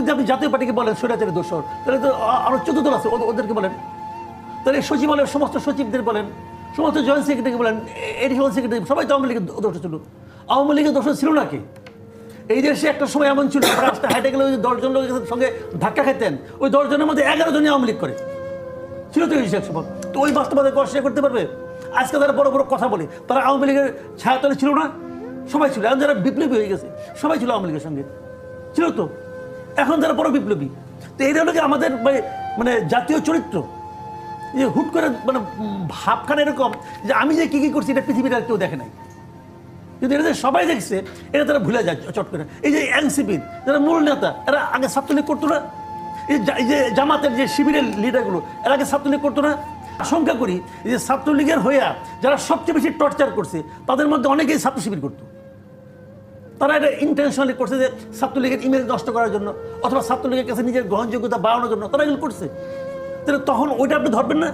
যদি আপনি জাতীয় পার্টিকে বলেন স্বৈরাচারী দোষর, তাহলে তো আরো 14 দল আছে, ওদেরকে বলেন। তাহলে সচিবালয়ের সমস্ত সচিবদের বলেন, সমস্ত জয়েন্ট সেক্রেটারিকে বলেন, এডিশনাল সেক্রেটারি, সবাই তো আওয়ামী লীগের দোষর ছিল। আওয়ামী লীগের দোষর ছিল নাকি? এই দেশে একটা সময় এমন ছিল, রাস্তা হাইটে গেলে 10 জন লোকের সঙ্গে ধাক্কা খাইতেন, ওই 10 জনের মধ্যে 11 জনই আওয়ামী লীগ করে ছিল। তো এই সময় তো ওই বাস্তবতাকে অস্বীকার করতে পারবে? আজকে তারা বড় বড় কথা বলে, তারা আওয়ামী লীগের ছায়াতলে ছিল না? সবাই ছিল। এখন যারা বিপ্লবী হয়ে গেছে সবাই ছিল আওয়ামী লীগের সঙ্গে, ছিল তো। এখন যারা বড় বিপ্লবী, তো এটা হলো কি আমাদের মানে জাতীয় চরিত্র, যে হুট করে মানে ভাবখানা এরকম যে আমি যে কি কি করছি এটা পৃথিবীর আর কেউ দেখে নাই, কিন্তু এটা যে সবাই দেখছে এটা তারা ভুলে যায় চট করে। এই যে এনসিপির যারা মূল নেতা, এরা আগে ছাত্রলীগ করতো না? এই যে জামাতের যে শিবিরের লিডারগুলো, এরা আগে ছাত্রলীগ করতো না? আশঙ্কা করি যে ছাত্রলীগের হইয়া যারা সবচেয়ে বেশি টর্চার করছে তাদের মধ্যে অনেকেই ছাত্র শিবির করতো। তারা এটা ইন্টেনশনালি করছে যে ছাত্রলীগের ইমেজ নষ্ট করার জন্য, অথবা ছাত্রলীগের কাছে নিজের গ্রহণযোগ্যতা বাড়ানোর জন্য তারা এগুলো করছে। তাহলে তখন ওইটা আপনি ধরবেন না?